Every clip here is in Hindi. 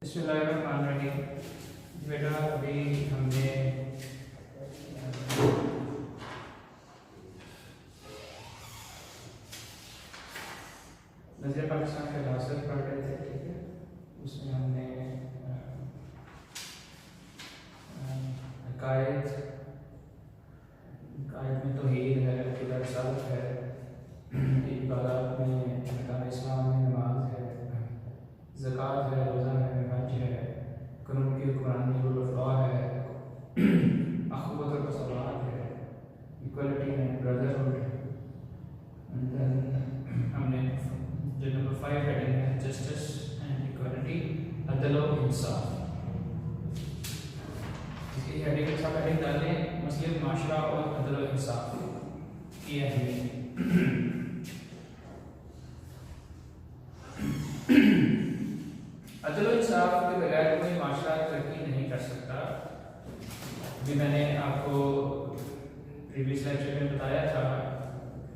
बिस्मिल्लाहिर्रहमानिर्रहीम। बेटा अभी हमने नज़र पाकिस्तान के रासत पढ़ रहे थे, ठीक है। उसमें हमने अकायद में तौहीद है, फिर रिसालत है, इबादत में अरकान इस्लाम में नमाज है, ज़कात है, रोज़ा है, हज है, कानून की हुक्मरानी रूल ऑफ लॉ है, अखुवत और मसलाहत है, इक्वलिटी है, ब्रदरहुड है। एंड देन हमने जो नंबर 5 हेडिंग है जस्टिस एंड इक्वलिटी, अदल और इंसाफ। इसकी हेडिंग के साथ हेडिंग डालें मुस्लिम माशरा और अदल और इंसाफ की अहमियत। अदल और इंसाफ के बगैर कोई माशरा तरक्की नहीं कर सकता। भी मैंने आपको प्रीवियस लेक्चर में बताया था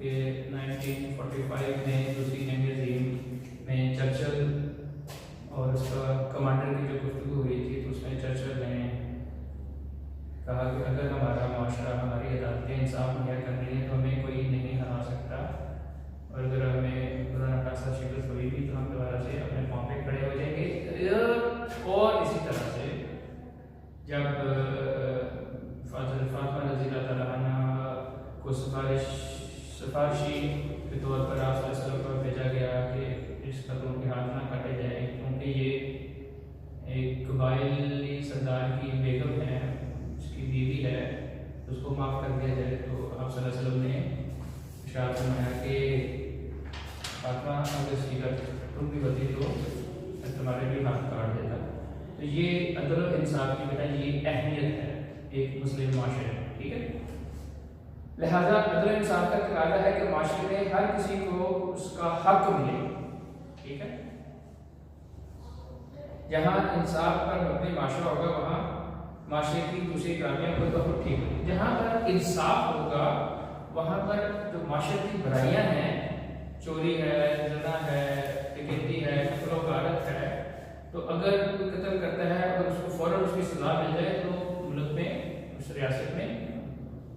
कि 1945 में दूसरी जंग अज़ीम में चर्चिल और उसका कमांडर की जो गुफ्तगू हुई थी, तो उसमें चर्चिल ने कहा कि अगर हमारा माशरा, हमारी अदालतें इंसाफ मुहैया कर रही हैं तो हमें कोई नहीं हरा सकता, और अगर हमें खुदा न खासा शिकस्त हुई भी तो हम दोबारा से अपने पाँव पे खड़े हो जाएंगे। और इसी तरह से जब फातिमा रज़ियल्लाहु तआला अन्हा को सिफारिशी के तौर पर आप सल्लल्लाहु अलैहि वसल्लम को भेजा गया कि इस कदम के हाथ ना काटे जाए, क्योंकि ये एक कबाइली सरदार की बेगम है, उसकी बीवी है, तो उसको माफ़ कर दिया जाए। तो आप सल्लल्लाहु अलैहि वसल्लम ने इरशाद फरमाया कि फातिमा अगर इसकी तुम भी होती तो तुम्हारे भी हाथ काट देता। तो ये अदल और इंसाफ की बेटा ये अहमियत है एक मुस्लिम माशरे में, ठीक है। लिहाजा अदल और इंसाफ का तकाज़ा है कि माशरे में हर किसी को उसका हक मिले, ठीक है। जहाँ इंसाफ पर मबनी माशरा होगा वहाँ माशरे की दूसरी खराबियाँ खुद ब खुद ठीक होगी। जहाँ पर इंसाफ होगा वहाँ पर जो माशरे की बुराइयाँ हैं, चोरी है, ज़िना है, डकैती है, कत्ल व गारत है, तो अगर कोई कत्ल करता है, अगर उसको फ़ौरन उसकी सज़ा मिल जाए तो मुल्क में, उस रियासत में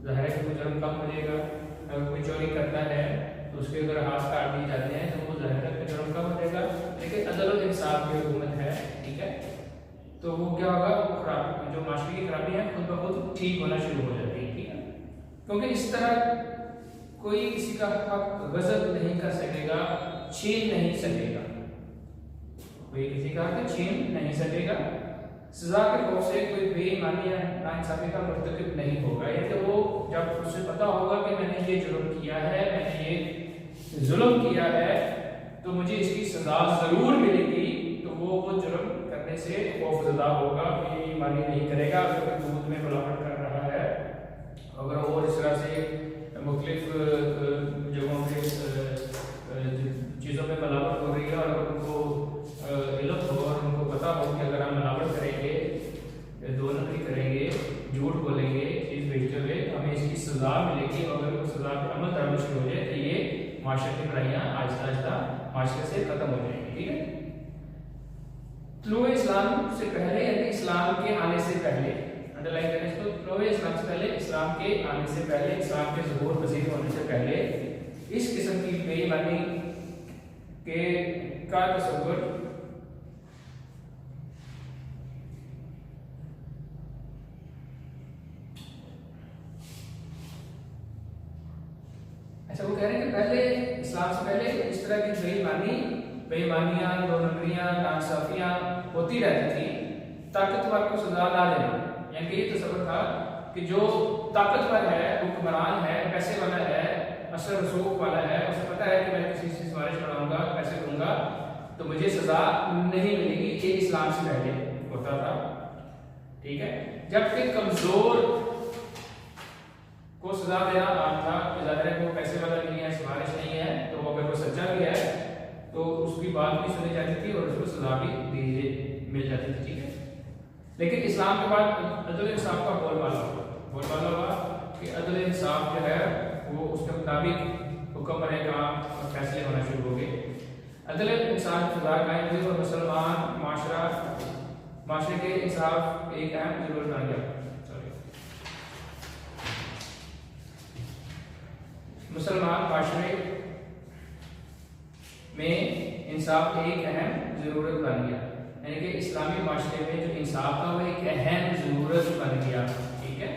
ज़ाहिर है कि वो जुर्म कम हो जाएगा। अगर कोई चोरी करता है तो उसके अगर हाथ काट दिए जाते हैं तो वो ज़ाहिर है कि जुर्म कम हो जाएगा। लेकिन अदल और इंसाफ की हुकूमत है, ठीक है, तो वो क्या होगा, वो खराब जो माशरे की खराबी है खुद ब खुद ठीक होना शुरू हो जाती है, ठीक है। क्योंकि इस तरह कोई किसी का हक गज़ब नहीं कर सकेगा, छीन नहीं सकेगा, कोई किसी का हक छीन नहीं सकेगा। सजा के खौफ से कोई बेईमानी या नाइंसाफी का मुर्तकिब नहीं होगा। ये तो वो जब उसे पता होगा कि मैंने ये जुर्म किया है, मैंने ये जुल्म किया है, तो मुझे इसकी सजा जरूर मिलेगी, तो वो जुर्म करने से खौफजदा होगा, बेईमानी नहीं करेगा। अगर कोई दूध में मिलावट कर रहा है, अगर और इस तरह से मुख्तलिफ जगहों पे चीज़ों में मिलावट हो रही है और उनको इल्म हो और उनको पता हो कि अगर हम मिलावट करेंगे, दो नकली करेंगे, झूठ बोलेंगे चीज़ बेचते हुए, हमें इसकी सज़ा मिलेगी। और अगर वो सज़ा पर अमल दरामद शुरू हो जाए तो ये माशरे की बुराइयाँ आहिस्ता आहिस्ता माशरे से ख़त्म हो जाएंगी, ठीक है। तुलूए इस्लाम से पहले, यानी इस्लाम के आने से पहले, अंडरलाइन करें इसको, तुलूए इस्लाम से पहले, इस्लाम के आने से पहले, इस्लाम के ज़ुहूर पज़ीर होने से पहले इस किस्म की बेईमानी के का तसव्वुर अच्छा, वो कह रहे हैं कि पहले इस्लाम से पहले इस तरह की बेईमानियां, दो नंबरियां, नाइंसाफियां होती रहती थी। ताकतवर को सजा ना देना, यानी कि ये तसव्वुर था कि जो ताकतवर है, हुक्मरान है, पैसे वाला है, असर रसूख वाला है, उसे पता है कि मैं किसी से सिफारिश कराऊंगा, पैसे दूंगा तो मुझे सजा नहीं मिलेगी। ये इस्लाम से पहले होता था, ठीक है। जबकि कमजोर को सजा देना आम था, जाहिर है वो पैसे वाला नहीं है, सिफारिश नहीं है, तो वो अगर वो सच्चा भी है तो उसकी बात भी सुनी जाती थी और उसको सजा भी मिल जाती थी, ठीक है। लेकिन इस्लाम के बाद अदल इंसाफ का बोलबाला हुआ कि अदल इंसाफ जो है वो उसके मुताबिक हुक्म बने काम और फैसले होना शुरू हो गए। अदल इंसान की सजा कायम हुई और मुसलमान माशरा माशरे के इंसाफ एक अहम जरूरत बन गया। मुसलमान माशरे में इंसाफ एक अहम जरूरत बन गया, यानी कि इस्लामी माशरे में जो इंसाफ था वो एक अहम जरूरत बन गया। ठीक है,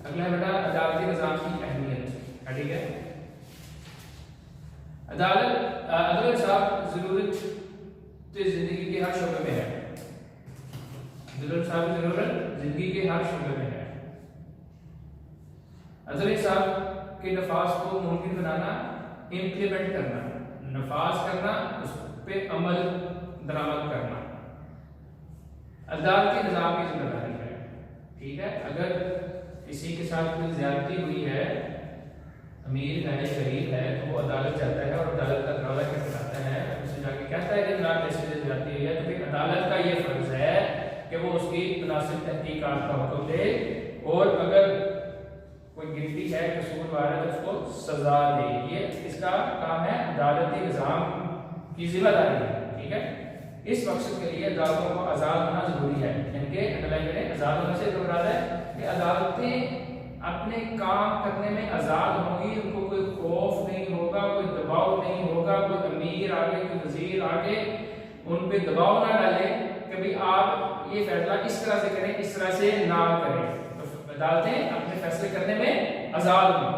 अगला बेटा अदालती निज़ाम की अहमियत। ठीक है, अदल इंसाफ जरूरत तो जिंदगी के हर शोबे में है। अदल इंसाफ की जरूरत जिंदगी के हर शोबे में है। अदल इंसाफ के नफाज को मुमकिन बनाना, इम्प्लीमेंट करना, नफाज करना, उस पे अमल दरामद करना अदालती निज़ाम की जिम्मेदारी है। ठीक है, अगर किसी के साथ कोई ज्यादती हुई है, अमीर है, शरीफ है, तो वो अदालत जाता है और अदालत का दरवाजा खटखटाता है, उससे जाके कहता है कि जनाब ऐसे ज्यादती हुई है, तो फिर अदालत का ये फर्ज है कि वो उसकी मुनासिब तहकीकात का हुक्म दे, और अगर कोई गिल्टी है, कसूरवार है, तो उसको सजा दे। ये इसका काम है, अदालती निज़ाम की जिम्मेदारी है। ठीक है, इस मकसद के लिए अदालतों को आज़ाद होना जरूरी है। यानी कि अंडरलाइन करें, आज़ाद होने से मुराद है कि अदालतें अपने काम करने में आज़ाद होंगी, उनको कोई खौफ नहीं होगा, कोई दबाव नहीं होगा, कोई अमीर आगे, कोई वजीर आगे उन पे दबाव ना डाले कि भाई आप ये फैसला इस तरह से करें, इस तरह से ना करें। तो अदालतें अपने फैसले करने में आज़ाद होंगी।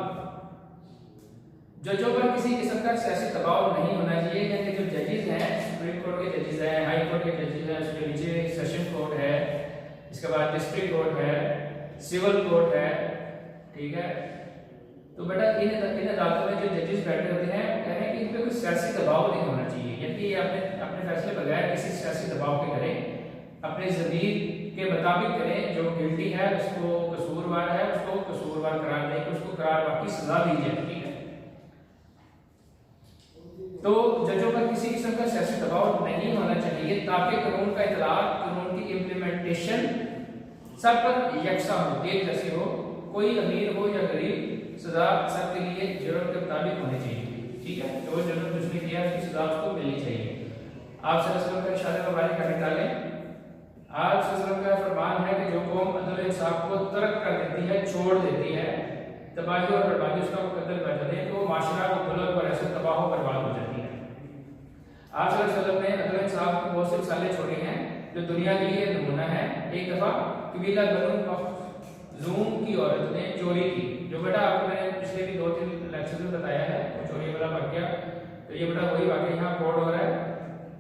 जजों पर किसी किस्म का सियासी दबाव नहीं होना चाहिए, यानी जो जजेस हैं, सुप्रीम कोर्ट के जजेस हैं, हाई कोर्ट के जजेस हैं, उसके नीचे सेशन कोर्ट है, इसके बाद डिस्ट्रिक्ट कोर्ट है, सिविल कोर्ट है। ठीक है, तो बेटा इन अदालतों में जो जजेस बैठे होते हैं वो कह रहे हैं कि इन पे कोई सियासी दबाव नहीं होना चाहिए, यानी ये अपने फैसले बगैर किसी सियासी दबाव के करें, अपने ज़मीर के मुताबिक करें। जो गिल्टी है उसको, कसूरवार है उसको कसूरवार करार दें, उसको करार वाकई सजा दी जाए। ठीक है, तो जजों पर किसी किस्म का सियासी दबाव नहीं होना चाहिए, ताकि कानून का इतलाक, कानून की इम्प्लीमेंटेशन सब पर यकसा हो, एक जैसी हो, कोई अमीर हो या गरीब, सजा सबके लिए जुर्म के मुताबिक होनी चाहिए। ठीक है, जो जुर्म जिसने किया उसकी सजा उसको मिलनी चाहिए। आप सल्लल्लाहु अलैहि वसल्लम का इरशाद मुबारक का निकालें, आप सल्लल्लाहु अलैहि वसल्लम का फरमान है कि जो कौम अदल इंसाफ को तर्क कर देती है, छोड़ देती है, तबाही और बर्बादी उसका मुकद्दर बन जाते हैं, तो माशरा को गलत और ऐसे तबाह और बर्बाद हो जाती है। आप सल्लल्लाहु अलैहि वसल्लम ने अदल इंसाफ के बहुत से मिसालें छोड़ी हैं जो दुनिया के लिए नमूना है। एक दफा कबीला बनु मखजूम की औरत ने चोरी की, जो बेटा आपको मैंने पिछले भी 2-3 लेक्चर में बताया है, चोरी वाला वाकया। तो ये बेटा वही वाकया यहाँ कोड हो रहा है।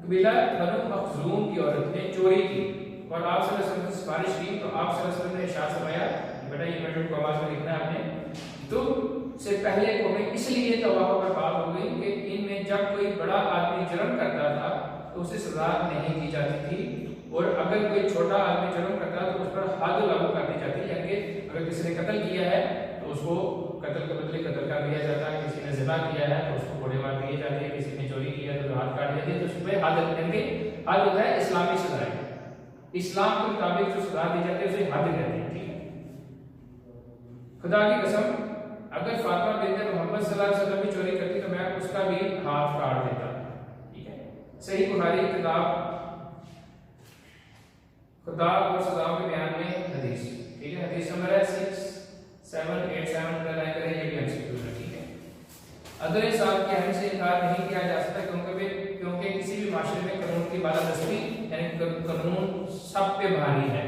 कबीला बनु मखजूम की औरत ने चोरी की और आप सल्लल्लाहु अलैहि वसल्लम से सिफारिश की, तो आप सल्लल्लाहु अलैहि वसल्लम ने इरशाद फरमाया, बेटा ये इन्वर्टेड कॉमास में लिखना है आपने, तो से पहले कौमें इसलिए तबाह और बर्बाद हो गई कि इनमें जब कोई बड़ा आदमी जुर्म करता था तो उसे सजा नहीं दी जाती थी, और अगर कोई छोटा आदमी जुर्म करता तो उस पर हद लागू कर दी जाती। यानी अगर किसी ने कत्ल किया है तो उसको कत्ल के बदले कत्ल कर दिया जाता है, किसी ने ज़िना किया है तो उसको गोली मार दिए जाते हैं, किसी ने चोरी किया तो हाथ काट दिए, तो उस पर हद देंगे। हद होता है इस्लामी सजाएं, इस्लाम के मुताबिक जो सजा दी जाती है उसे हद कहते हैं। ठीक है, खुदा की कसम अगर फातिमा बिन्त मोहम्मद सल्लल्लाहु अलैहि वसल्लम भी चोरी करती तो मैं उसका भी हाथ काट देता। ठीक है, सही बुखारी किताब खुदा और सजाओं के बयान में हदीस। ठीक है, हदीस नंबर है 6787 का लाइन करें, ये भी एमसीक्यू है। ठीक है, अदल इंसाफ की अहम से इनकार नहीं किया जा सकता, क्योंकि किसी भी माशरे में कानून की बालादस्ती, यानी कानून सब पे भारी है।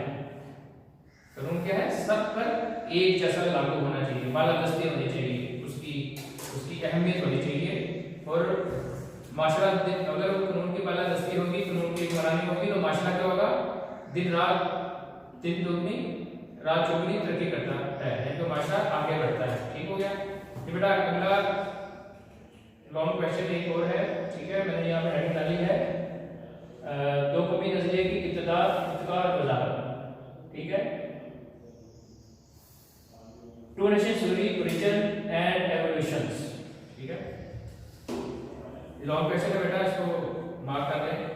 कानून क्या है? सब पर एक जैसा लागू होना चाहिए, बालादस्ती होनी चाहिए, उसकी अहमियत होनी चाहिए। और माशरा अगर कानून की बालादस्ती होगी, कानून की हुक्मरानी होगी, तो माशरा क्या होगा? दिन दुगनी रात चौगुनी तरक्की करता है, तो माशरा आगे बढ़ता है। ठीक हो गया। ये बेटा अगला लॉन्ग क्वेश्चन एक और है। ठीक है, मैंने यहाँ पे हेडिंग डाली है दो कौमी नजरिए की इब्तिदा और वजाहत। ठीक है, two nation theory, origin and evolutions. ठीक है, लॉन्ग क्वेश्चन है बेटा, इसको मार्क कर लें।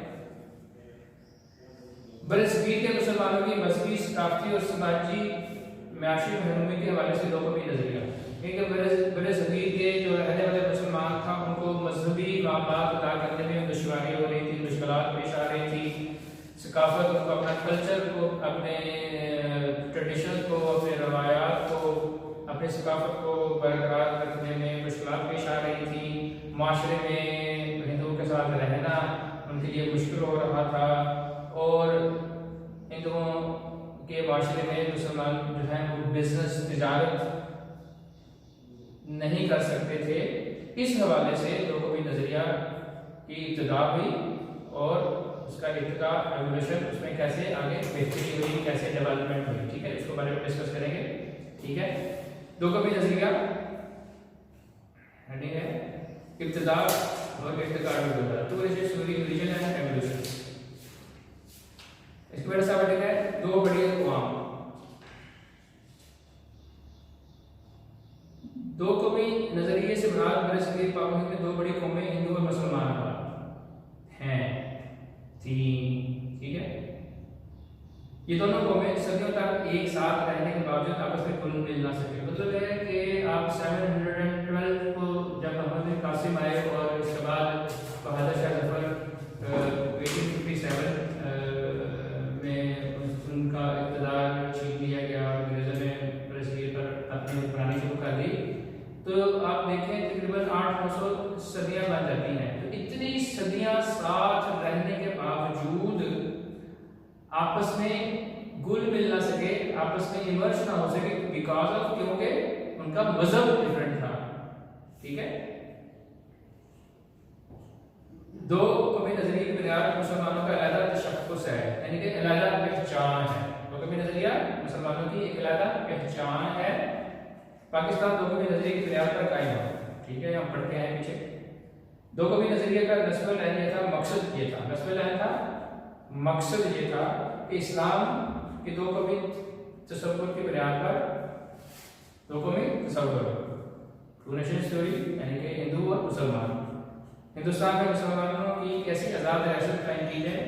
बरसगीर के मुसलमानों की मजहबी, सकाफती और समाजी माशी रहनुमाई के हवाले से दो कौमी नजरिया। बरसगीर के जो रहने वाले मुसलमान था उनको मजहबी मामलात अदा करने में दुश्वारी हो रही थी, मुश्किलात पेश आ रही थी। सकाफत, उनको अपना कल्चर को, अपने ट्रेडिशन को, अपने रवायात को, अपने सकाफत को बरकरार रखने में मुश्किलात पेश आ रही थी। माशरे में हिंदुओं के साथ रहना उनके लिए मुश्किल हो रहा था और हिंदुओं के माशरे में मुसलमान जो है वो बिजनेस तिजारत नहीं कर सकते थे। इस हवाले से दो कौमी नज़रिया की इब्तिदा हुई और उसका इब्तिदा एवोल्यूशन, उसमें कैसे आगे बेहतरी हुई, कैसे डेवलपमेंट हुई, ठीक है, इसको बारे में डिस्कस करेंगे। ठीक है, दो कौमी नज़रिया हेडिंग है इब्तिदा और इर्तिका टू रीजन एंड एवोल्यूशन। इसके बाद सब हेडिंग है दो बड़ी अक़वाम। दो कौमी नजरिए से मुराद बरसगीर पाक में दो बड़ी कौमें हिंदू और मुसलमान हैं, तीन, ठीक है। ये दोनों कौमें सदियों तक एक साथ रहने के बावजूद आपस में घुल मिल ना सके। मतलब है कि आप 712 को जब मोहम्मद बिन कासिम आए और इसके बाद बहादुर शाह जफर 1857 में उनका इक़्तिदार छीन लिया गया और अंग्रेज़ों ने बरसगीर पर अपनी हुक्मरानी शुरू कर दी, तो आप देखें तकरीबन 800 सदियां बन जाती हैं। तो इतनी सदियां साथ रहने के बावजूद आपस में घुल मिल ना सके, आपस में इमर्ज ना हो सके, बिकॉज ऑफ क्योंकि उनका मजहब डिफरेंट था। ठीक है, दो कौमी नजरिए की बुनियाद पर मुसलमानों का अलग तशख्खुस है, यानी कि अलग पहचान है। दो कौमी नजरिया मुसलमानों की एक अलग पहचान है। पाकिस्तान दो कौमी नजरिए की बुनियाद पर कायम हुआ। ठीक है, हम पढ़ते हैं पीछे। दो कौमी नजरिए का नस्बुल ऐन ये था, मकसद ये था, नस्बुल ऐन था, मकसद ये था कि इस्लाम के दो कौमी तसव्वुर की बुनियाद पर दो कौमी तसव्वुर, टू नेशन थ्योरी, यानी कि हिंदू और मुसलमान, हिंदुस्तान के मुसलमानों की कैसी आज़ाद रियासत कायम की जाए,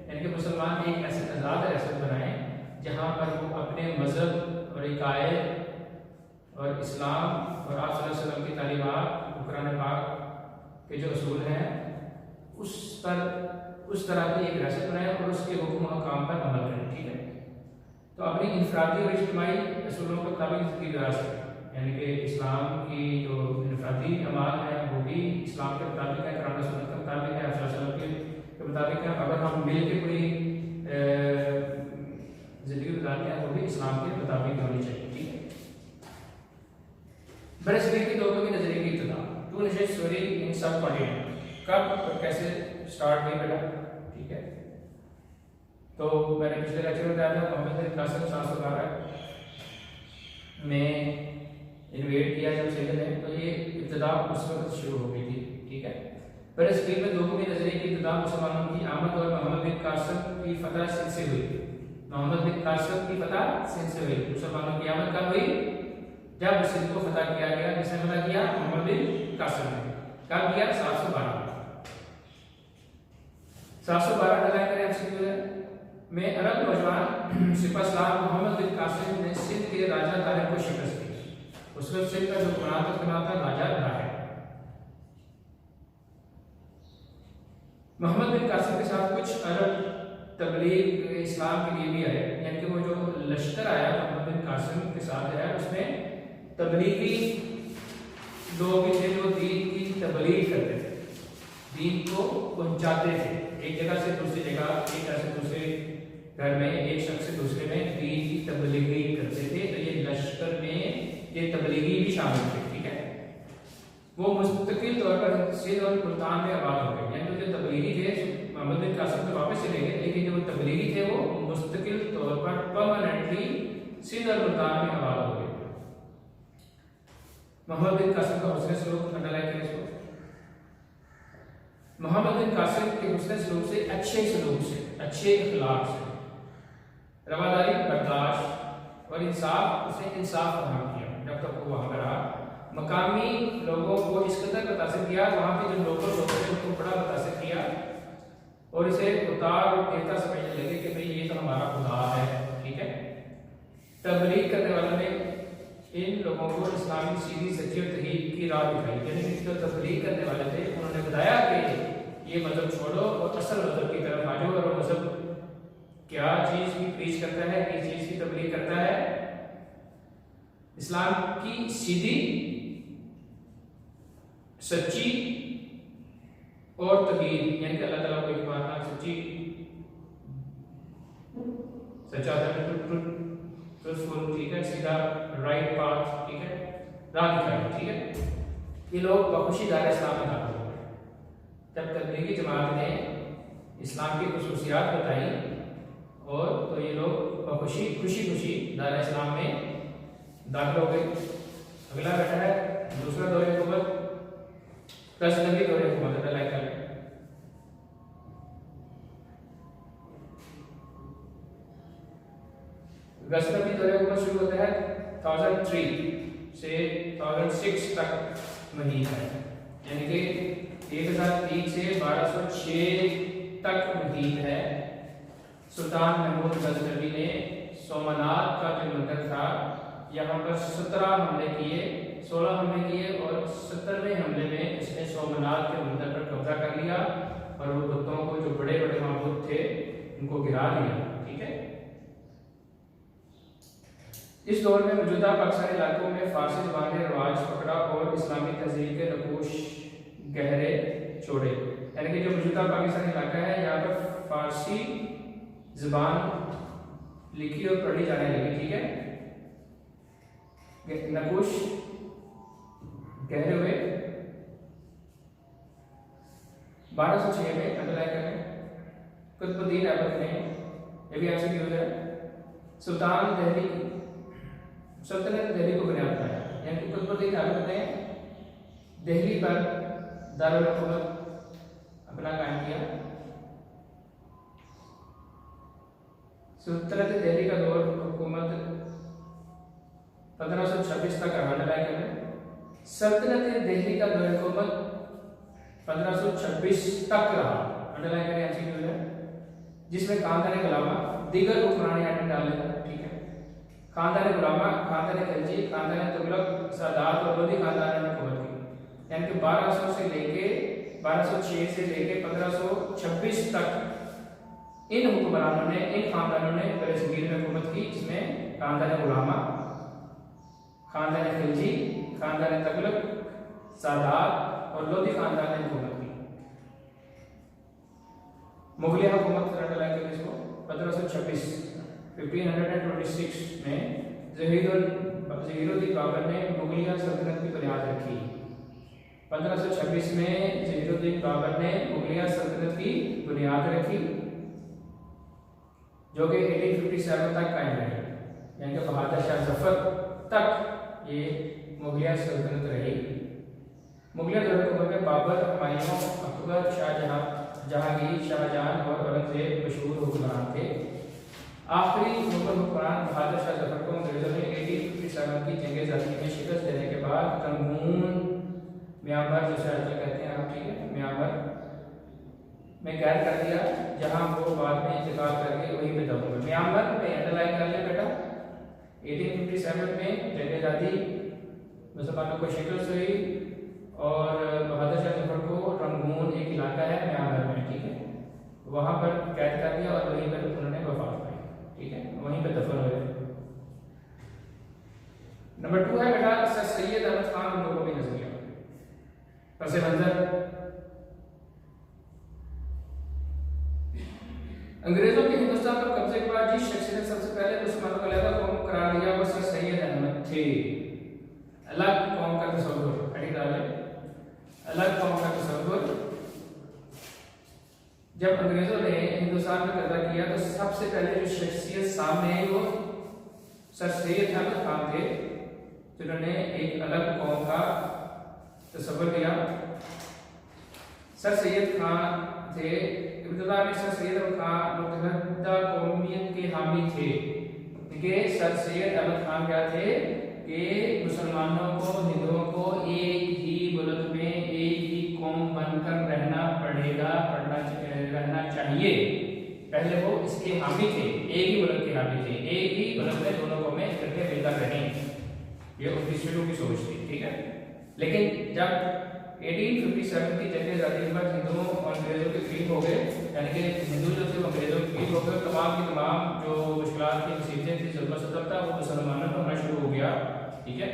यानी कि मुसलमान एक ऐसी आज़ाद रियासत बनाए जहाँ पर वो अपने मजहब और इकायद और इस्लाम और आप सल्लल्लाहु अलैहि वसल्लम की तालीमात, कुरान पाक के जो असूल हैं उस पर उस तरह की एक रियासत बनाए और उसके हुक्म हकाम पर अमल करें। ठीक है, तो अपनी इंफरादी और इज्तिमाई असूलों के मुताबिक ज़िंदगी गुजार सकें, यानी कि इस्लाम की जो इंफरादी अमाल है वो भी इस्लाम के मुताबिक है, कुरान और सुन्नत के मुताबिक है, आप सल्लल्लाहु अलैहि वसल्लम के मुताबिक है। अगर हम मिल के कोई ज़िंदगी गुजारते हैं तो भी इस्लाम के मुताबिक होनी चाहिए। ठीक है, बरसगीर की दो कौमी नजरिए की इब्तिदा, टू नेशन स्टोरी इन सब कॉन्टिनेंट, कब और कैसे स्टार्ट हुई बेटा। ठीक है, तो मैंने पिछले लेक्चर में बताया था मोहम्मद बिन कासिम 712 में इन्वेड किया जब सिंध ने, तो ये इब्तिदा उस वक्त शुरू हो गई थी। ठीक है, बरसगीर में दो कौमी नजरिए की इब्तिदा मुसलमानों की आमद और मोहम्मद बिन कासिम की फतह सिंध से हुई। मोहम्मद बिन कासिम की फतह सिंध से हुई। मुसलमानों की आमद कब हुई? जब सिंध को फतह किया गया। किसने फतह किया? मोहम्मद बिन कासिम ने। कब किया? 712 डलाए करें एमसीक्यू में। अरब नौजवान सिपहसालार मोहम्मद बिन कासिम ने सिंध के राजा तारिक को शिकस्त दी। उस वक्त सिंध का जो हुक्मरान था राजा तारिक। मोहम्मद बिन कासिम के साथ कुछ अरब तबलीग इस्लाम के लिए भी आए, यानी कि वो जो लश्कर आया मोहम्मद बिन कासिम के साथ आया उसमें तबलीगी लोग भी थे जो दीन की तबलीग करते थे, दीन को पहुंचाते थे एक जगह से दूसरी जगह, एक घर से दूसरे घर में, एक शख्स से दूसरे में दीन की तबलीगी करते थे। तो ये लश्कर में ये तबलीगी भी शामिल थे। ठीक है, वो मुस्तकिल तौर पर सिंध और मुल्तान में आबाद हो गए, यानी जो तबलीगी थे मोहम्मद बिन कासिम को वापस चले गए, लेकिन जो तबलीगी थे वो मुस्तकिल तौर पर परमानेंटली सिंध और मुल्तान में आबाद हो गए। मोहम्मद बिन कासिम का हुस्न सलूक अंडरलाइन करें इसको। मोहम्मद बिन कासिम के हुस्न सलूक से, अच्छे सलूक से, अच्छे अखलाक से, रवादारी, बर्दाश्त और इंसाफ, उसने इंसाफ फराहम किया जब तक वो वहां पर रहा। मकामी लोगों को इस कदर मुतासिर किया, वहां के जो लोकल लोग थे उनको बड़ा मुतासिर किया और इसे उतार और देवता समझने लगे कि भाई ये तो हमारा खुदा है। ठीक है, तबलीग करने वालों ने इन लोगों को इस्लामी सीधी सच्ची और तहकीक की राह दिखाई, यानी कि जो तबलीग करने वाले थे उन्होंने बताया कि ये मजहब छोड़ो और असल मजहब की तरफ आ जाओ और मजहब क्या चीज की प्रीच करता है, किस चीज की तबलीग करता है? इस्लाम की सीधी, सच्ची और तौहीद, यानी कि अल्लाह ताला को एक मानना, सच्ची, सच्चा ट्रूथफुल, ठीक है, सीधा राइट पाथ, ठीक है, राह दिखाई, ठीक है। ये लोग बखुशी दायरे इस्लाम में दाखिल हो गए जब तबलीगी जमात ने इस्लाम की खुसूसियात बताई, और तो ये लोग बखुशी खुशी दायरे इस्लाम में दाखिल हो गए। अगला बैठा है दूसरा दौरे हुकूमत, गजनवी दौरे हुकूमत अल्लाह का। गजनवी दौरे हुकूमत शुरू होता है 1003 से 1006 तक महीद है, यानी कि 1003 से 1206 तक महीद है। सुल्तान महमूद गजनवी ने सोमनाथ का जो मंदिर था यहाँ पर 17 हमले किए, 16 हमले किए, और 17वें हमले में इसने सोमनाथ के मंदिर पर कब्जा कर लिया और वो बुतों को, जो बड़े बड़े माबूद थे, उनको गिरा दिया, ठीक है। इस दौर में मौजूदा पाकिस्तानी इलाकों में फारसी ज़बान ने रवाज पकड़ा और इस्लामी तहजीब के नकूश गहरे छोड़े, यानी कि जो मौजूदा पाकिस्तानी इलाका है यहाँ पर फारसी ज़बान लिखी और पढ़ी जाने लगी, ठीक है। नकुश गहरे हुए। 1206 में अंडरलाइन करें, कुतुबुद्दीन ऐबक ने, ये भी आपसे क्यों है, सुल्तान दिल्ली सल्तनत दिल्ली को बुनियाद बनाया, यानी कि कुतुबुद्दीन ऐबक ने दिल्ली पर दारुल हुकूमत अपना कायम किया। सल्तनत दिल्ली का दौर हुकूमत 1526 तक अंडरलाइन करें। सल्तनत दिल्ली का दौर हुकूमत 1526 तक रहा, अंडरलाइन करें अच्छी क्यों है, जिसमें खानदान गुलामा दीगर हुक्मरान आइटम डाले, ठीक है। खानदान गुलामा, खानदान खिलजी, खानदान तुगलक, सादात और लोधी खानदान ने हुकूमत की, यानी कि 1200 से लेके 1206 से लेके 1526 तक इन हुक्मरानों ने, इन खानदानों ने बरसगीर में हुकूमत की, जिसमें खानदान गुलामा, खानदान खिलजी, खानदान तुगलक, सादात और लोधी खानदान ने हुकूमत की। मुगलिया हुकूमत अंडरलाइन करें इसको, 1526 में ज़हीरुद्दीन बाबर ने मुगलिया सल्तनत की बुनियाद रखी। 1526 में ज़हीरुद्दीन बाबर ने मुगलिया सल्तनत की बुनियाद रखी, जो कि 1857 तक कायम रही, यानी कि बहादुर शाह जफर तक ये मुगलिया सल्तनत रही। मुगलिया दौर हुकूमत में बाबर, हुमायूं, अकबर, शाहजहां, जहांगीर, शाहजहां और औरंगजेब मशहूर हुक्मरान थे। आखिरी मुगल हुक्मरान बहादुर शाह जफर को अंग्रेजों ने 1857 की जंग आज़ादी में शिकस्त देने के बाद रंगून, म्यांमार जिसे आजकल कहते हैं आप, ठीक है, म्यांमार में कैद कर दिया, जहां वो बाद में इंतकाल करके वहीं पे दफन हुए। म्यांमार में अंडरलाइन कर ले बेटा, 1857 में जंग आज़ादी मुसलमानों को शिकस्त हुई और बहादुर शाह जफर को रंगून, एक इलाका है म्यांमार में, ठीक है, वहां पर कैद कर दिया और वहीं पर उन्होंने वफात पाई, ठीक है, वहीं पर दफन हुए। नंबर 2 है बेटा सर सैयद अहमद खान और लोगों की नजरिया। पस मंजर अंग्रेजों के हिंदुस्तान पर कब्जे के बाद जिस शख्स ने सबसे पहले मुसलमानों को अलग कौम करार दिया वो सर सैयद अहमद थे। अलग कौम का तस्वुर, अलग कौम का तस्वुर। जब अंग्रेजों ने हिंदुस्तान में कब्जा किया तो सबसे पहले जो शख्सियत सामने आई वो सर सैयद अहमद खान थे, जिन्होंने एक अलग कौम का तस्वुर किया। सर सैयद खान थे, इब्तिदा में सर सैयद अहमद खान मुतहद्दा कौमियत के हामी थे, क्योंकि सर सैयद अहमद खान क्या थे कि मुसलमानों को, हिंदुओं को एक ही मुल्क में एक ही कौम बनकर रहना चाहिए। पहले वो इसके हामी थे, एक ही मुल्क के हामी थे, एक ही मुल्क में दोनों कौमें इकट्ठे मिलकर रहें, ये उनकी शुरू की सोच थी, ठीक है। लेकिन जब 1857 की जंग आज़ादी के बाद हिंदुओं और अंग्रेजों के करीब हो गए, यानी कि हिंदू जो थे वो अंग्रेजों के करीब हो गए। तमाम की तमाम जो मुश्किलात थी, मुसीबतें थी, जुल्म सितम था, वो मुसलमानों पर होना शुरू हो गया। ठीक है,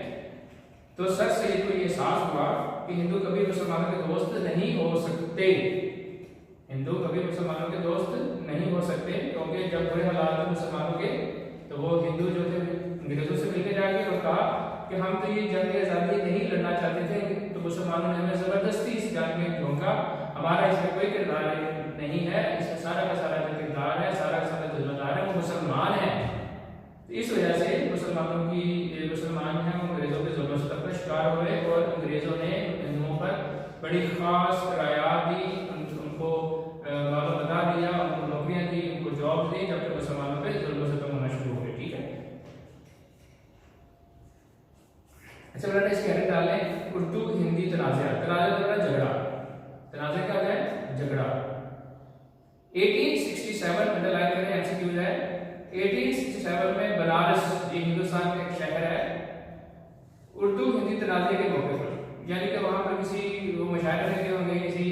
तो सर सैयद को ये एहसास हुआ कि हिंदू कभी मुसलमानों के दोस्त नहीं हो सकते, हिंदू कभी मुसलमानों के दोस्त नहीं हो सकते, क्योंकि जब बुरे हालात थे मुसलमानों के तो वो हिंदू जो थे अंग्रेजों से मिलकर जाके और कहा कि हम तो ये जंग आज़ादी नहीं लड़ना चाहते थे, तो मुसलमानों ने हमें जबरदस्ती इस जंग में झोंका, हमारा इसमें कोई किरदार नहीं है, इसमें सारा का सारा जो किरदार है, सारा का सारा जिम्मेदार है वो मुसलमान है। तो इस वजह से मुसलमान हैं वो अंग्रेजों के जुल्म सितम का शिकार हुए और अंग्रेजों ने हिंदुओं पर बड़ी खास रायात दी, उनको मालूम बता दिया, उनको नौकरियां दी, उनको जॉब दी, जबकि मुसलमानों पे जुल्म सितम होना शुरू हो गए। ठीक है, अच्छा बेटा इसके हेडिंग डालें उर्दू हिंदी तनाज़ा, तनाज़ा झगड़ा, तनाज़ा क्या है? झगड़ा। 1867 अंडरलाइन करें, एमसीक्यू है। 1867 में बनारस, ये हिंदुस्तान का एक शहर है, उर्दू हिंदी तनाज़े के मौके पर, यानी कि वहाँ पर किसी वो मुशायरे में गए होंगे, किसी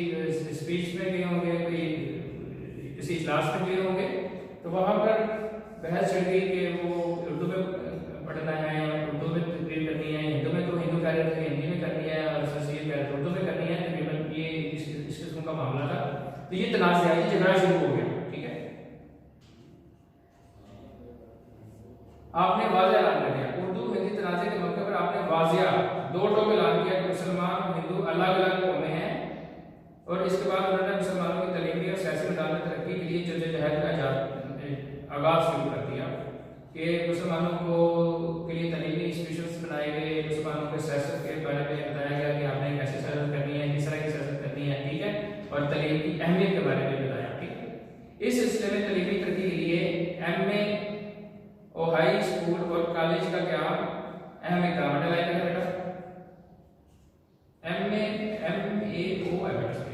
स्पीच में गए होंगे, कोई किसी इजलास में गए होंगे, तो वहाँ पर बहस चल गई कि वो उर्दू में पढ़ना है, उर्दू में तकरीर करनी है, हिंदू में तो हिंदू कह रहे थे हिंदी में करनी है, और सर कह रहे थे उर्दू में करनी है, तकरीबन ये इस किस्म का मामला था। तो ये तनाज़ा, ये झगड़ा शुरू हो गया। ठीक है, आपने वाज़ेह ऐलान कर दिया, उर्दू हिंदी तनाज़े के मौके पर आपने वाज़ेह दो टोक ऐलान किया कि मुसलमान हिंदू अलग अलग कौमें हैं, और इसके बाद उन्होंने मुसलमानों की तलीमी और सियासी मैदान में तरक्की के लिए जद्दोजहद का आगाज शुरू कर दिया कि मुसलमानों को के लिए तलीमी इंस्टीट्यूशंस बनाए गए, मुसलमानों के सियासत के बारे में बताया गया कि आपने कैसे सियासत करनी है, किस तरह की सियासत करनी है। ठीक है, और तलीम की अहमियत के बारे में बताया। ठीक है, इस सिलसिले में तलीमी तरक्की के लिए एमए और हाई स्कूल और कॉलेज का क्या अहम इक़दाम अंडरलाइन है बेटा, MAO है बेटा।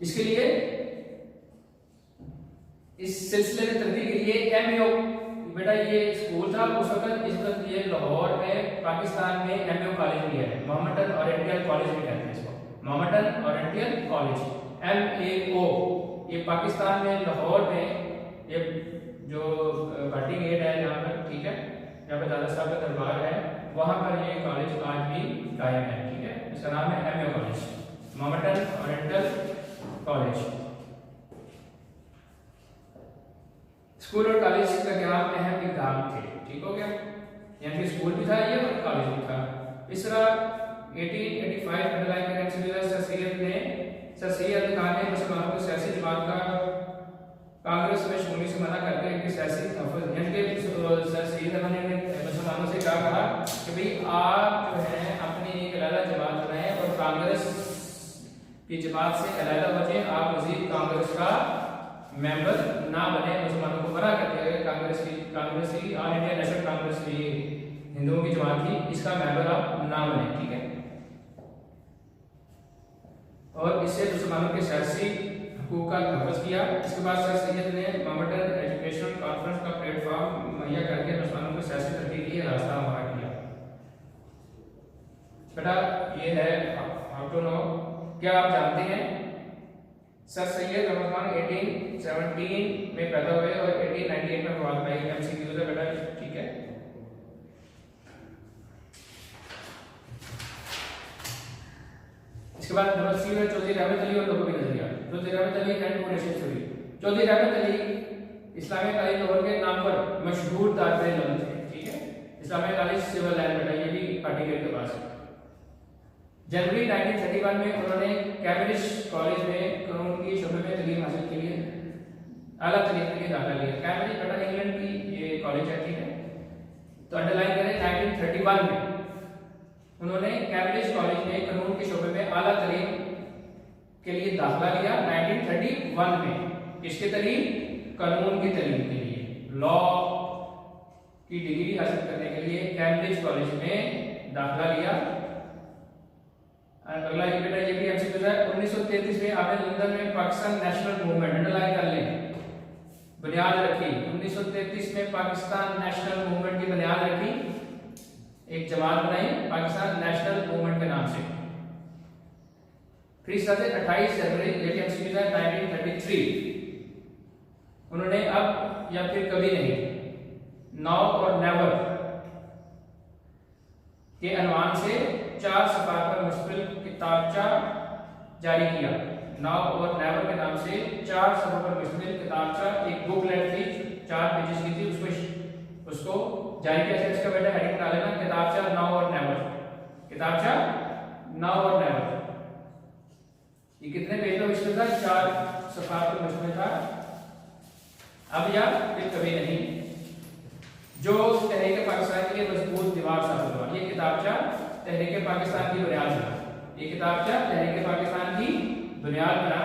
इसके लिए इस सिलसिले में तरक्की के लिए MAO बेटा ये स्कूल था उस वक्त, इस वक्त ये लाहौर में पाकिस्तान में MAO कॉलेज भी है, मोहम्मदन ओरिएंटल कॉलेज भी कहते हैं इसको, मोहम्मदन ओरिएंटल कॉलेज MAO। ये पाकिस्तान में लाहौर में ये जो भाटी गेट है यहाँ पर, ठीक है, यहाँ पे दादा साहब का दरबार है, वहाँ पर ये कॉलेज आज भी कायम है। ठीक है, इसका नाम है MAO college, Mohammedan oriental college. School और कॉलेज का क्या अहम इक़दाम थे। ठीक हो गया, यानी कि स्कूल भी था ये और कॉलेज भी था। इस तरह 1885 अंडरलाइन करें, सर सैयद खान ने मुसलमानों को सियासी जमात का कांग्रेस में शमूलियत से मना करके इनकी सियासी तहफ़्फ़ुज़, यानी कि सर सैयद खान ने मुसलमानों से कहा कि भाई आप जो है अपनी एक अलग जमात बनाएं और कांग्रेस की जमात से अलग हो जाए, आप मज़ीद कांग्रेस का मेंबर ना बने। मुसलमानों को मना कर दिया गया, कांग्रेस की ऑल इंडिया नेशनल कांग्रेस की हिंदुओं की जमात थी, इसका मेंबर आप ना बने। ठीक है, और इससे मुसलमानों के सियासी हुकूक का तहफ़्फ़ुज़ किया। इसके बाद सर सैयद ने मोहम्मदन एजुकेशनल कॉन्फ्रेंस का प्लेटफॉर्म मुहैया करके मुसलमानों को सियासी तरक्की के लिए रास्ता हमारा किया। बेटा ये है हाउ टू नो, क्या आप जानते हैं सर सैयद अहमद खान 1817 में पैदा हुए और 1898 में वफात पाई। MCQ है बेटा। ठीक है, इसके बाद नंबर 3 है चौधरी रहमत अली और नबवी नजरिया। चौधरी रहमत अली एंड मोनेशन थ्योरी। चौधरी रहमत अली इस्लामिक कॉलेज लाहौर के नाम पर मशहूर तालिब इल्म थे। ठीक है, इस्लामिक कॉलेज सिविल लाइन बेटा, ये भी पार्टी गेट के पास है। जनवरी 1931 में उन्होंने कैम्ब्रिज कॉलेज में कानून की शोबे में तालीम हासिल के लिए आला तालीम के लिए दाखिला लिया। कैम्ब्रिज बेटा इंग्लैंड की ये कॉलेज है। ठीक है, तो अंडरलाइन करें 1931 में उन्होंने कैम्ब्रिज कॉलेज में कानून के शोबे में आला तालीम के लिए दाखिला लिया 1931 में। किसके तालीम? कानून की तालीम के लिए, लॉ की डिग्री हासिल करने के लिए कैम्ब्रिज कॉलेज में दाखिला लिया। अगला ये बेटा ये भी एमसीक्यू है। 1933 में आपने लंदन में पाकिस्तान नेशनल मूवमेंट अंडरलाइन कर लें, बुनियाद रखी। 1933 में पाकिस्तान नेशनल मूवमेंट की बुनियाद रखी। एक जमात बनाई पाकिस्तान नेशनल मूवमेंट के नाम से। फिर इस तरह से 28 जनवरी 1933 उन्होंने अब या फिर कभी नहीं, नाउ और नेवर के अनवान से 4 सफ़ा पर मुश्तमिल किताबचा जारी किया। नाउ और नेवर के नाम से 4 सफ़ा पर मुश्तमिल किताबचा, एक बुकलेट थी 4 पेजेस की थी, उसको जारी किया। इसका बेटा हेडिंग बना लेना, किताबचा नाउ और नेवर, किताबचा नाउ और नेवर। ये कितने पेज में मुश्तमिल था? 4 सफ़ा पर मुश्तमिल था। अब या फिर कभी नहीं, जो तहरीक पाकिस्तान के लिए मजबूत दीवार साबित हुआ। ये किताबचा तहरीक पाकिस्तान की बुनियाद बना, ये किताबचा तहरीक पाकिस्तान की बुनियाद बना।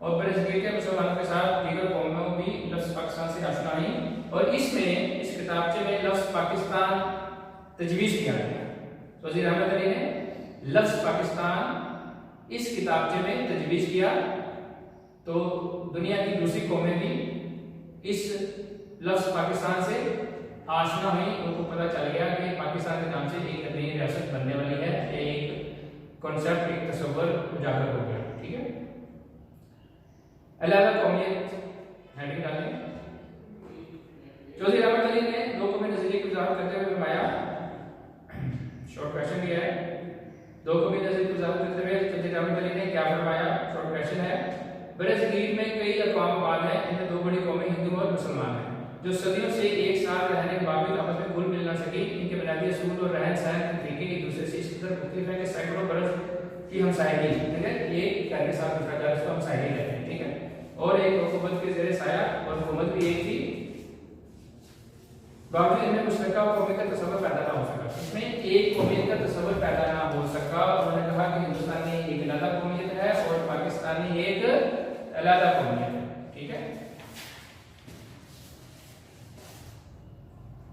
और बरसगीर के मुसलमानों के साथ दीगर कौमों भी लफ्ज़ पाकिस्तान से आशना हुई, और इसमें इस किताबचे में लफ्ज़ पाकिस्तान तजवीज़ किया गया। तो वज़ीर अहमद अली ने लफ्ज़ पाकिस्तान इस किताबचे में तजवीज़ किया, तो दुनिया की दूसरी कौमें भी इस लफ्ज़ पाकिस्तान से आशना हुई, उनको पता चल गया कि पाकिस्तान के नाम से एक नई रियासत बनने वाली है, एक कॉन्सेप्ट, एक तस्वर उजागर हो गया। ठीक है, अलग कौमियत हेडिंग डालें। चौधरी रहमत अली ने 2 कौमी नजरिए की वजाहत करते हुए फरमाया, शॉर्ट क्वेश्चन भी है, 2 कौमी नजरिए की वजाहत करते हुए चौधरी रहमत अली ने क्या फरमाया? शॉर्ट क्वेश्चन है, बरसगीर में कई अक़वाम हैं, इनमें 2 बड़ी कौमें हिंदू और मुसलमान हैं, जो सदियों से एक साथ रहने के बावजूद आपस में घुल मिल ना सकी। इनके बुनियादी असूल और रहन सहन के तरीके एक दूसरे से इस कदर मुख्तलिफ है कि सैकड़ों बरस की हमसायगी, ठीक है, ये घर के साथ दूसरा घर, इसको हमसायगी कहते हैं। ठीक है, और एक हुकूमत के ज़ेरे साया और हुकूमत भी एक थी, बावजूद इनमें मुश्तरका कौमी का तस्वर पैदा ना हो सका, इसमें एक कौमियत का तस्वर पैदा ना हो सका। उन्होंने कहा कि हिंदुस्तान में एक अलग कौमियत है और पाकिस्तान में एक अलग कौमियत है। ठीक है,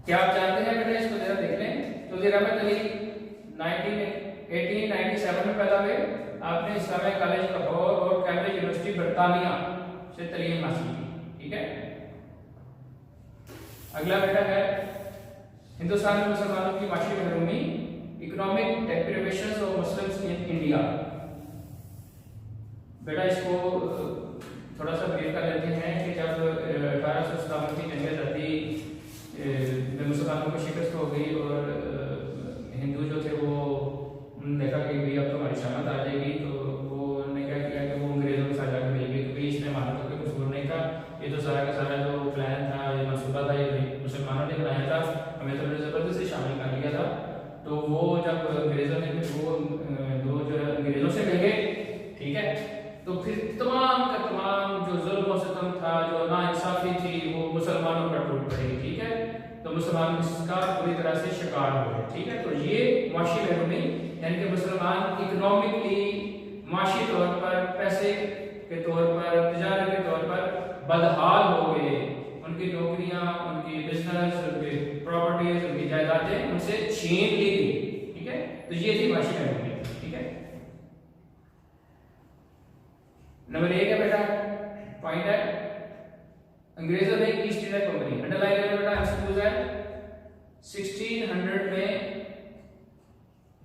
क्या आप जानते हैं बेटा? इसको जरा देख लें। तो रहमत अली 1897 में पैदा हुए। आपने इस्लामिया कॉलेज लाहौर और कैम्ब्रिज यूनिवर्सिटी बरतानिया से तालीम हासिल की। ठीक है, अगला बेटा है हिंदुस्तान में मुसलमानों की माशी महरूमी, economic deprivations of Muslims in India. बेटा इसको थोड़ा सा ब्रीफ कर लेते हैं कि जब 1857 की जंग आज़ादी में मुसलमानों को शिकस्त हो गई और हिंदू जो थे वो देखा कि भाई अब तो हमारी शामत आ जाएगी, तो वो ने क्या किया कि वो अंग्रेजों के साथ जाकर मिल गए, क्योंकि इसमें महाराजा कोई कसूर नहीं था, ये तो सारा का सारा जो प्लान था, ये मनसूबा था, ये मुसलमानों ने बनाया था, हमें तो ज़बरदस्ती शामिल कर लिया था। तो वो जब अंग्रेजों ने वो जो अंग्रेजों से मिल गए, ठीक है, तो फिर तमाम का तमाम जो जुल्म और सितम था, जो नाइंसाफी थी, वो मुसलमानों पर टूट पड़ी। ठीक है, तो मुसलमान इसका पूरी तरह से शिकार हो गए। ठीक है, तो ये माशी महरूमी यानी कि मुसलमान इकोनॉमिकली, माशी तौर पर, पैसे के तौर पर, तिजारत के तौर पर बदहाल हो गए। उनकी नौकरियां, उनकी बिजनेस, उनकी प्रॉपर्टीज, उनकी जायदादें उनसे छीन ली गई। ठीक है, तो ये थी माशी महरूमी। ठीक है, नंबर 1 है बेटा, पॉइंट है अंग्रेजों ने ईस्ट इंडिया कंपनी, अंडरलाइन करें बेटा, आंसर है 1600 में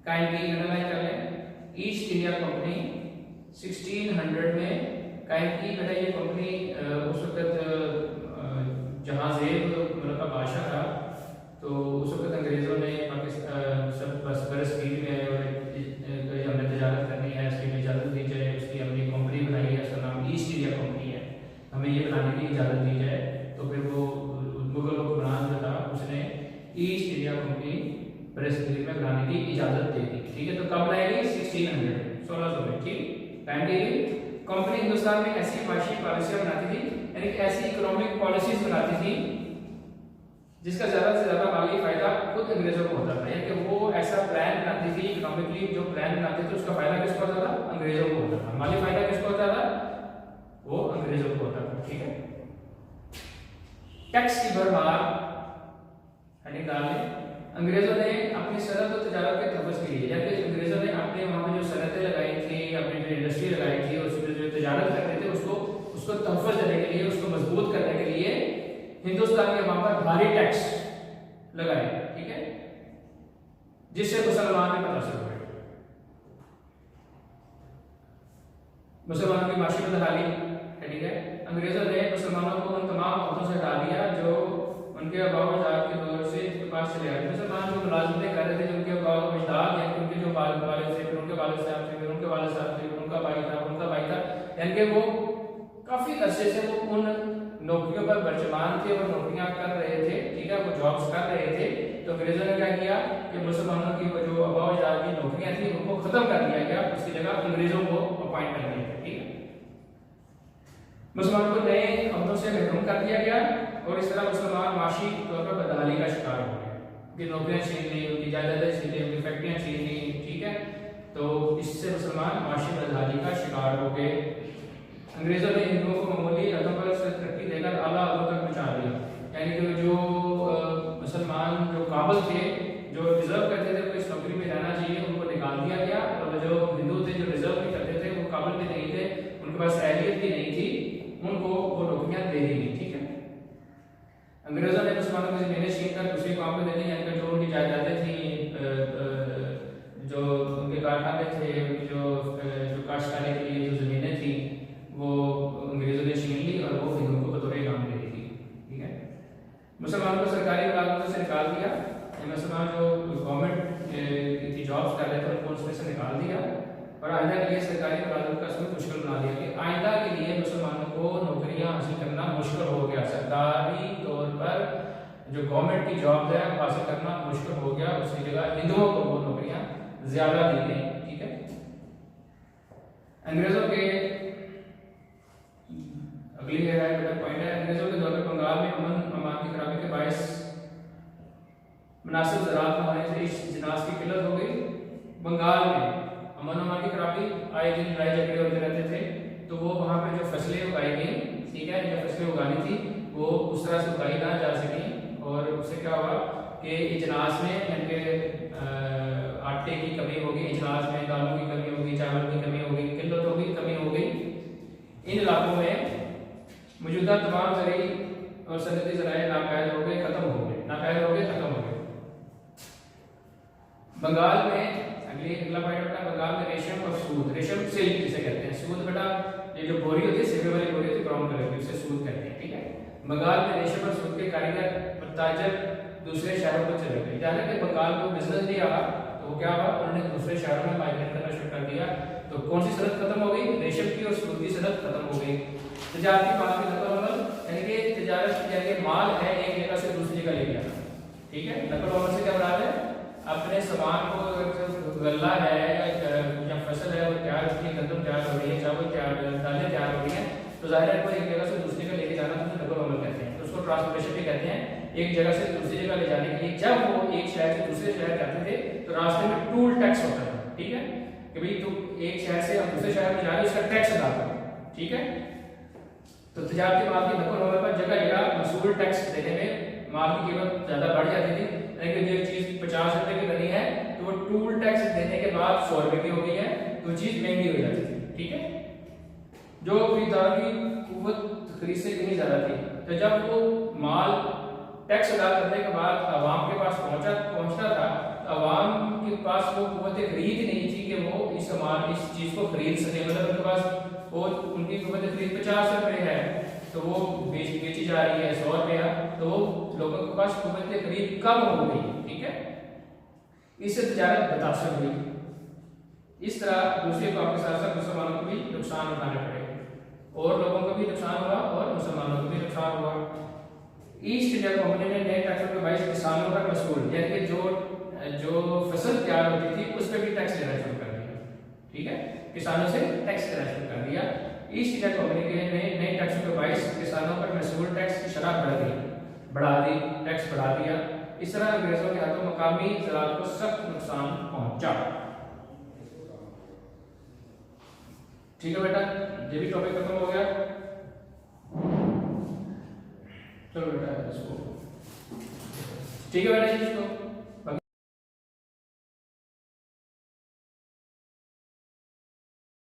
कायम की। अंडरलाइन कर लें, ईस्ट इंडिया कंपनी 1600 में कायम की। बेटा ये कंपनी उस वक्त जहांजेब मुल्क का बादशाह था, तो उस वक्त अंग्रेजों ने पाकिस्तान सब बस बरसगीर में और हमने तजारत करनी है, इसकी इजाज़त दी जाए, उसकी हमने कंपनी बनाई है, उसका नाम ईस्ट इंडिया कंपनी है, हमें ये बनाने की इजाज़त दी जाए। तो फिर वो मुगल हुक्मरान जो था उसने ईस्ट इंडिया कंपनी बरसगीर में बनाने की इजाज़त दे दी। ठीक है, तो कब बनाएगी? 1600 में। ठीक, टाइम दी गई। कंपनी हिंदुस्तान में ऐसी माशी पॉलिसियां बनाती थी, यानी कि ऐसी इकोनॉमिक पॉलिसीज बनाती थी जिसका ज़्यादा से ज़्यादा माली फायदा खुद अंग्रेजों को होता था, यानी कि वो ऐसा प्लान बनाती थी, इकोनॉमिकली जो प्लान बनाते थे उसका फायदा किसको होता था? अंग्रेजों को होता था। माली फायदा किसको होता था? वो अंग्रेजों को होता था। ठीक है, टैक्स की भरमार हेडिंग डाल लें। अंग्रेजों ने अपनी सनत और तजारत के तहफ़्फ़ुज़ के लिए, यानी अंग्रेजों ने अपने वहाँ पे जो सनतें लगाई थी, अपनी जो इंडस्ट्री लगाई थी, उसमें जो तजारत करते थे उसको तहफ़्फ़ुज़ देने के लिए, उसको मजबूत करने के लिए हिंदुस्तान के वहाँ पर भारी टैक्स लगाए। ठीक है, जिससे मुसलमान भी मुतासिर हुए। मुसलमानों की माशी बदहाली है, ठीक है। अंग्रेजों ने मुसलमानों को उन तमाम अहदों से हटा दिया जो उनके आबाद के दौर से पास चले आए। मुसलमान जो मुलाजमतें कर रहे थे, जो उनके अजदाद या उनके जो वालिद थे, फिर उनके वालिद साहब थे, फिर उनके वालिद साहब थे, उनका भाई था, यानी कि वो काफी अरसे से वो उन नौकरियों पर बर्चमान थे और नौकरियां कर रहे थे, ठीक है, वो जॉब्स कर रहे थे। तो अंग्रेजों ने क्या किया कि मुसलमानों की वो जो आबाद की नौकरियां थी उनको खत्म कर दिया गया, उसकी जगह अंग्रेजों को अपॉइंट कर दिया, ठीक है। मुसलमानों को नए अहदों से महरूम कर दिया गया और इस तरह मुसलमान माशी तौर पर बदहाली का शिकार हो गए। उनकी नौकरियां छीन ली, उनकी जायदादें छीन ली, उनकी फैक्ट्रियां छीन ली, ठीक है। तो इससे मुसलमान माशी बदहाली का शिकार हो गए। अंग्रेजों ने हिंदुओं को मामूली अहदों पर तरक्की देकर आला अहदों तक पहुंचा दिया, यानी कि जो मुसलमान जो काबिल थे, जो डिजर्व करते थे वो इस नौकरी में रहना चाहिए, उनको निकाल दिया गया। और जो हिंदू थे, जो डिजर्व भी करते थे, वो काबिल भी नहीं थे, उनके पास अहलियत भी नहीं थी, उनको वो नौकरियां दे दी गई, ठीक है। अंग्रेजों ने मुसलमानों की जमीनें छीन कर दूसरी कौम को दे दी, यानी जो उनकी जायदादें थी, जो उनके कारखाने थे, उनकी जो काश्तकारी के लिए जो जमीनें थी, वो अंग्रेजों ने छीन ली और वो हिंदुओं को बतौर इनाम दे दी, ठीक है। मुसलमानों को सरकारी मुलाजमतों से निकाल दिया, मुसलमान जो गवर्नमेंट की जॉब्स कर रहे थे उनको उसमें से निकाल दिया और आइंदा के लिए सरकारी मुलाजमत का इसमें मुश्किल बना दिया कि आइंदा के लिए मुसलमानों को नौकरियां हासिल करना मुश्किल हो गया। सरकारी तौर पर जो गवर्नमेंट की जॉब है हासिल करना मुश्किल हो गया, उसकी जगह हिंदुओं को वो नौकरियां ज्यादा दी गई, ठीक है। अंग्रेजों के अगली पॉइंट है, अंग्रेजों के दौर में बंगाल में अमन अमान की खराबी के बायस मुनासिब ज़राअत न होने से इस जिनास की किल्लत हो गई। बंगाल में अमन अमान की खराबी, आए दिन लड़ाई झगड़े होते रहते थे, तो वो वहाँ पे जो फसलें उगाई गई, ठीक है, जो फसलें उगानी थी वो उस तरह से उगाई ना जा सकी और उससे क्या हुआ कि इजलास में यानी आटे की कमी होगी, इजलास में दालों की कमी होगी, चावल की कमी होगी, किल्लत होगी, कमी हो गई। इन इलाकों में मौजूदा तमाम ज़राई और सनती ज़राए नाकायद हो गए, खत्म हो गए, खत्म हो गए। बंगाल में अगला पॉइंट बेटा, बंगाल में रेशम और सूद, रेशम सिल्क जिसे कहते हैं, सूद बेटा ये जो बोरी होती है, सेवे वाली बोरी होती है ब्राउन कलर की, उसे सूद कहते हैं, ठीक है। बंगाल में रेशम और सूद के कारीगर और ताजर दूसरे शहरों पर चले गए। जाने के बंगाल को बिजनेस नहीं आया तो वो क्या हुआ, उन्होंने दूसरे शहरों में माइग्रेट करना शुरू कर दिया। तो कौन सी सनत खत्म हो गई, रेशम की और सूद की सनत खत्म हो गई। तजारती माल की नकल अमल, यानी कि तजारत यानी कि माल है एक जगह से दूसरी जगह ले जाना, ठीक है। नकल अमल से क्या मुराद है, अपने सामान को गल्ला है या फसल है वो तैयार होती है, गंदम तैयार हो रही है, चावल तैयार, दालें तैयार हो रही हैं, तो जाहिर है को एक जगह से दूसरी जगह लेके जाना तो नकल अमल कहते हैं। तो उसको ट्रांसपोर्टेशन भी कहते हैं। एक जगह से दूसरी जगह ले जाने के लिए जब वो एक शहर से दूसरे शहर जाते थे तो रास्ते में टूल टैक्स होता था, ठीक है, कि भाई तुम एक शहर से हम दूसरे शहर में जा रहे हो, उसका टैक्स अदा करो, ठीक है। तो तजारती माल की नकल होने पर जगह जगह मसूल टैक्स देने में माल की कीमत ज्यादा बढ़ जाती थी। लेकिन जो चीज 50 रुपए की बनी है तो वो टूल टैक्स देने के बाद 100 रुपए की हो गई है, तो चीज महंगी हो जाती थी, ठीक है। जो खरीदार की कुव्वत खरीद से इतनी ज्यादा थी, तो जब वो माल टैक्स अदा करने के बाद आवाम के पास पहुंचता था, तो आवाम के पास वो कुव्वत खरीद नहीं थी कि वो इस चीज को खरीद सके। मतलब उनके पास वो उनकी कुव्वत खरीद 50 रुपए है तो वो बेची जा रही है 100 रुपया, तो वो लोगों के पास कुव्वत खरीद कम हो गई, ठीक है। इससे तजारत मुतासर हुई। इस तरह दूसरे कौम के साथ साथ मुसलमानों को भी नुकसान उठाने पड़े, और लोगों को भी नुकसान हुआ और मुसलमानों को भी नुकसान हुआ। ईस्ट इंडिया कंपनी ने नए टैक्सों के बाईस किसानों पर मसूल, यानी कि जो फसल तैयार होती थी उस पर भी टैक्स लेना शुरू कर दिया, ठीक है, किसानों से टैक्स लेना शुरू कर दिया। ईस्ट इंडिया कंपनी के नए टैक्सों के बाईस किसानों पर मसूल टैक्स की शरह बढ़ा दी, टैक्स बढ़ा दिया। इस तरह अंग्रेजों के हाथों मकामी ज़राअत को सख्त नुकसान पहुंचा। ठीक है बेटा, ये भी टॉपिक खत्म हो गया। चलो बेटा इसको, ठीक है बेटा जी, इसको